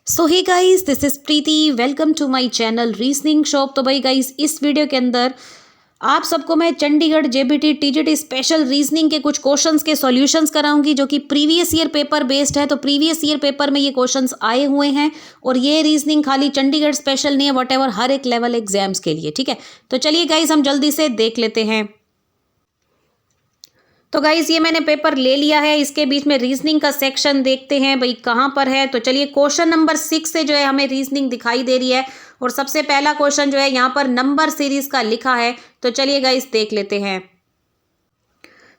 So hey guys, this is Preeti. Welcome to my channel reasoning shop. तो भाई guys, इस video के अंदर आप सबको मैं Chandigarh JBT TGT special reasoning के कुछ क्वेश्चंस के सॉल्यूशंस कराऊंगी जो कि प्रीवियस ईयर पेपर बेस्ड है। तो प्रीवियस ईयर पेपर में ये क्वेश्चंस आए हुए हैं और ये रीजनिंग खाली चंडीगढ़ स्पेशल नहीं है, वॉट हर एक लेवल एग्जाम्स के लिए। ठीक है, तो चलिए गाइस हम जल्दी से देख लेते हैं। तो गाइज ये मैंने पेपर ले लिया है, इसके बीच में रीजनिंग का सेक्शन देखते हैं भाई कहाँ पर है। तो चलिए क्वेश्चन नंबर 6 से जो है हमें रीजनिंग दिखाई दे रही है और सबसे पहला क्वेश्चन जो है यहाँ पर नंबर सीरीज का लिखा है। तो चलिए गाइज देख लेते हैं।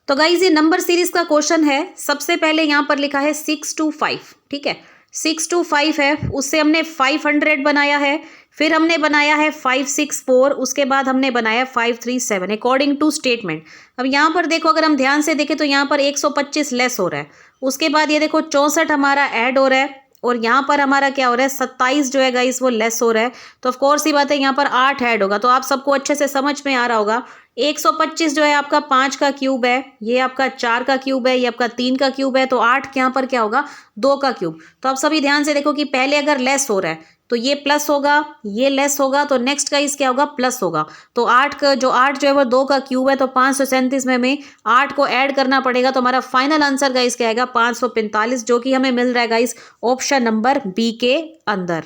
तो गाइज ये नंबर सीरीज का क्वेश्चन है। सबसे पहले यहाँ पर लिखा है 6 to 5। ठीक है, 6 to 5 है, उससे हमने 500 बनाया है, फिर हमने बनाया है 564, उसके बाद हमने बनाया 537 अकॉर्डिंग टू स्टेटमेंट। अब यहाँ पर देखो, अगर हम ध्यान से देखें तो यहाँ पर 125 लेस हो रहा है, उसके बाद ये देखो 64 हमारा ऐड हो रहा है और यहाँ पर हमारा क्या हो रहा है 27 जो है गाइस वो लेस हो रहा है। तो ऑफ कोर्स ही बात है यहाँ पर 8 ऐड होगा। तो आप सबको अच्छे से समझ में आ रहा होगा 125 जो है आपका 5 का क्यूब है, ये आपका 4 का क्यूब है, ये आपका 3 का क्यूब है, तो 8 यहाँ पर क्या होगा 2 का क्यूब। तो आप सभी ध्यान से देखो कि पहले अगर लेस हो रहा है तो ये प्लस होगा, ये लेस होगा, तो नेक्स्ट का इस क्या होगा प्लस होगा। तो 8 का जो 8 जो है वो 2 का क्यूब है, तो 537 में हमें 8 को ऐड करना पड़ेगा। तो हमारा फाइनल आंसर गाइस क्या आएगा 545, जो कि हमें मिल रहा है गाइस ऑप्शन नंबर बी के अंदर।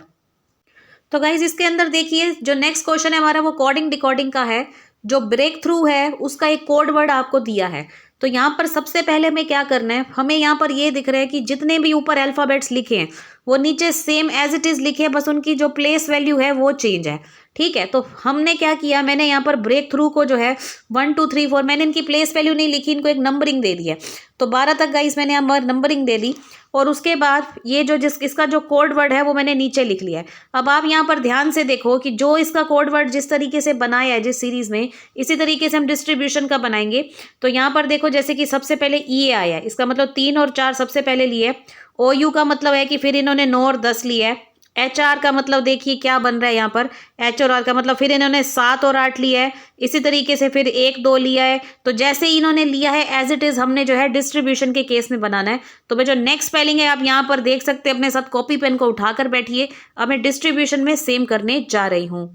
तो गाइज इसके अंदर देखिए जो नेक्स्ट क्वेश्चन है हमारा वो कोडिंग डिकोडिंग का है। जो ब्रेक थ्रू है उसका एक कोड वर्ड आपको दिया है। तो यहाँ पर सबसे पहले हमें क्या करना है, हमें यहाँ पर ये दिख रहा है कि जितने भी ऊपर अल्फाबेट्स लिखे हैं वो नीचे सेम एज इट इज लिखे हैं, बस उनकी जो प्लेस वैल्यू है वो चेंज है। ठीक है, तो हमने क्या किया, मैंने यहाँ पर ब्रेक थ्रू को जो है 1 2 3 4 मैंने इनकी प्लेस वैल्यू नहीं लिखी, इनको एक नंबरिंग दे दी है। तो 12 तक गाइस मैंने यहाँ पर नंबरिंग दे दी और उसके बाद ये जो इसका जो कोड वर्ड है वो मैंने नीचे लिख लिया है। अब आप यहाँ पर ध्यान से देखो कि जो इसका कोड वर्ड जिस तरीके से बनाया है जिस सीरीज में, इसी तरीके से हम डिस्ट्रीब्यूशन का बनाएंगे। तो यहाँ पर देखो जैसे कि सबसे पहले ई आया है, इसका मतलब 3 और 4 सबसे पहले लिए। ओ यू का मतलब है कि फिर इन्होंने 9 और 10 लिया है। एच आर का मतलब देखिए क्या बन रहा है यहाँ पर, एच और आर का मतलब फिर इन्होंने 7 और 8 लिया है। इसी तरीके से फिर 1 2 लिया है। तो जैसे ही इन्होंने लिया है एज इट इज हमने जो है डिस्ट्रीब्यूशन के केस में बनाना है। तो भाई जो नेक्स्ट स्पेलिंग है आप यहाँ पर देख सकते हैं, अपने साथ कॉपी पेन को उठाकर बैठिए, अब मैं डिस्ट्रीब्यूशन में सेम करने जा रही हूँ।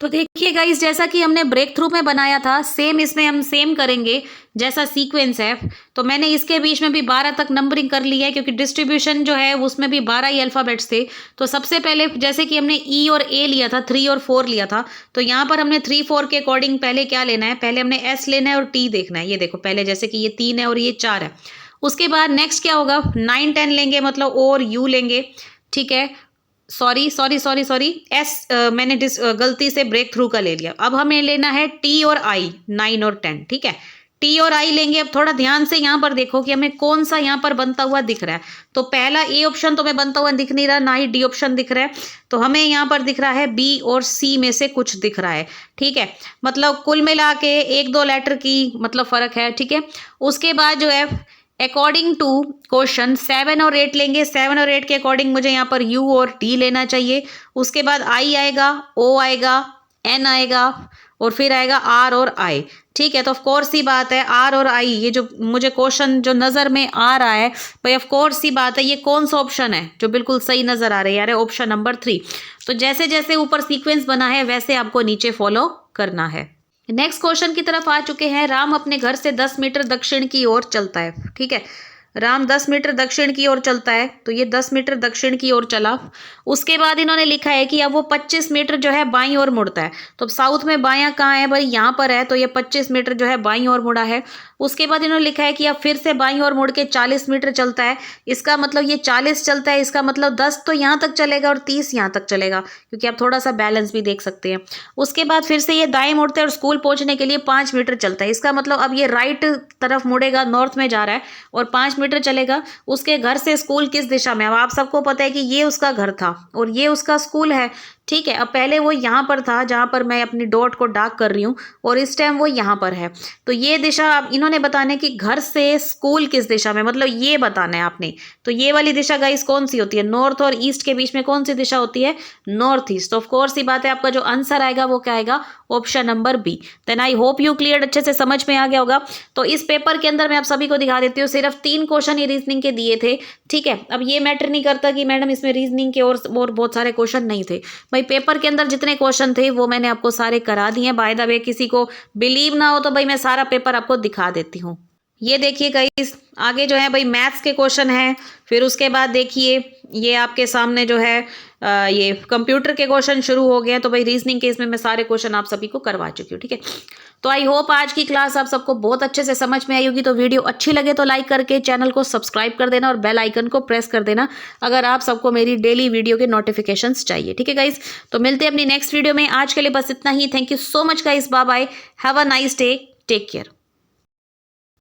तो देखिए गाइस जैसा कि हमने ब्रेक थ्रू में बनाया था सेम इसमें हम सेम करेंगे जैसा सीक्वेंस है। तो मैंने इसके बीच में भी 12 तक नंबरिंग कर ली है क्योंकि डिस्ट्रीब्यूशन जो है उसमें भी 12 ही अल्फाबेट्स थे। तो सबसे पहले जैसे कि हमने ई और ए लिया था, 3 और 4 लिया था, तो यहाँ पर हमने 3 4 के अकॉर्डिंग पहले क्या लेना है, पहले हमने एस लेना है और टी देखना है। ये देखो पहले जैसे कि ये 3 है और ये 4 है। उसके बाद नेक्स्ट क्या होगा 9 10 लेंगे, मतलब ओ और यू लेंगे। ठीक है, सॉरी एस मैंने गलती से ब्रेक थ्रू का ले लिया। अब हमें लेना है टी और आई, 9 और 10। ठीक है, टी और आई लेंगे। अब थोड़ा ध्यान से यहाँ पर देखो कि हमें कौन सा यहाँ पर बनता हुआ दिख रहा है। तो पहला ए ऑप्शन तो हमें बनता हुआ दिख नहीं रहा, ना ही डी ऑप्शन दिख रहा है। तो हमें यहाँ पर दिख रहा है बी और सी में से कुछ दिख रहा है। ठीक है, मतलब कुल मिला के 1 2 लेटर की मतलब फर्क है। ठीक है, उसके बाद जो है अकॉर्डिंग टू क्वेश्चन 7 और 8 लेंगे। 7 और 8 के अकॉर्डिंग मुझे यहाँ पर यू और टी लेना चाहिए। उसके बाद आई आएगा, ओ आएगा, एन आएगा और फिर आएगा आर और आई। ठीक है, तो ऑफ कोर्स ही बात है आर और आई, ये जो मुझे क्वेश्चन जो नज़र में आ रहा है भाई ऑफ कोर्स ही बात है ये कौन सा ऑप्शन है जो बिल्कुल सही नज़र आ रहा है यार, ऑप्शन नंबर 3। तो जैसे जैसे ऊपर सीक्वेंस बना है वैसे आपको नीचे फॉलो करना है। नेक्स्ट क्वेश्चन की तरफ आ चुके हैं। राम अपने घर से 10 मीटर दक्षिण की ओर चलता है। ठीक है, राम 10 मीटर दक्षिण की ओर चलता है, तो ये 10 मीटर दक्षिण की ओर चला। उसके बाद इन्होंने लिखा है कि अब वो 25 मीटर जो है बाईं ओर मुड़ता है। तो साउथ में बायां कहाँ है भाई, यहाँ पर है, तो ये 25 मीटर जो है बाईं ओर मुड़ा है। उसके बाद इन्होंने लिखा है कि अब फिर से बाईं ओर मुड़ के 40 मीटर चलता है। इसका मतलब ये 40 चलता है, इसका मतलब 10 तो यहाँ तक चलेगा और 30 यहाँ तक चलेगा, क्योंकि आप थोड़ा सा बैलेंस भी देख सकते हैं। उसके बाद फिर से ये दाएं मुड़ता है और स्कूल पहुंचने के लिए 5 मीटर चलता है। इसका मतलब अब ये राइट तरफ मुड़ेगा, नॉर्थ में जा रहा है और 5 मीटर चलेगा। उसके घर से स्कूल किस दिशा में, अब आप सबको पता है कि ये उसका घर था और ये उसका स्कूल है। ठीक है। अब पहले वो यहाँ पर था जहाँ पर मैं अपनी डॉट को डार्क कर रही हूँ और इस टाइम वो यहाँ पर है। तो ये दिशा अब इन्होंने बताना है कि घर से स्कूल किस दिशा में, मतलब ये बताना है आपने। तो ये वाली दिशा गाइस कौन सी होती है, नॉर्थ और ईस्ट के बीच में कौन सी दिशा होती है, नॉर्थ ईस्ट। तो ऑफ कोर्स ही बात है, आपका जो आंसर आएगा वो क्या आएगा, option number B. Then I hope you clear, अच्छे से समझ में आ गया होगा। तो इस पेपर के अंदर मैं आप सभी को दिखा देती हूँ, सिर्फ 3 क्वेश्चन ही रीजनिंग के दिए थे। ठीक है, अब ये मैटर नहीं करता कि मैडम इसमें रीजनिंग के और बहुत सारे क्वेश्चन नहीं थे। भाई पेपर के अंदर जितने क्वेश्चन थे वो मैंने आपको सारे करा दिए। बाय द वे किसी को बिलीव ना हो तो भाई मैं सारा पेपर आपको दिखा देती हूँ। ये देखिए गाइस, आगे जो है भाई मैथ्स के क्वेश्चन हैं। फिर उसके बाद देखिए ये आपके सामने जो है ये कंप्यूटर के क्वेश्चन शुरू हो गए हैं। तो भाई रीजनिंग के इसमें मैं सारे क्वेश्चन आप सभी को करवा चुकी हूँ। ठीक है, तो आई होप आज की क्लास आप सबको बहुत अच्छे से समझ में आई होगी। तो वीडियो अच्छी लगे तो लाइक करके चैनल को सब्सक्राइब कर देना और बेल आइकन को प्रेस कर देना अगर आप सबको मेरी डेली वीडियो के नोटिफिकेशंस चाहिए। ठीक है गाइस, तो मिलते हैं अपनी नेक्स्ट वीडियो में। आज के लिए बस इतना ही। Thank you so much guys, bye bye, have a nice day, take care.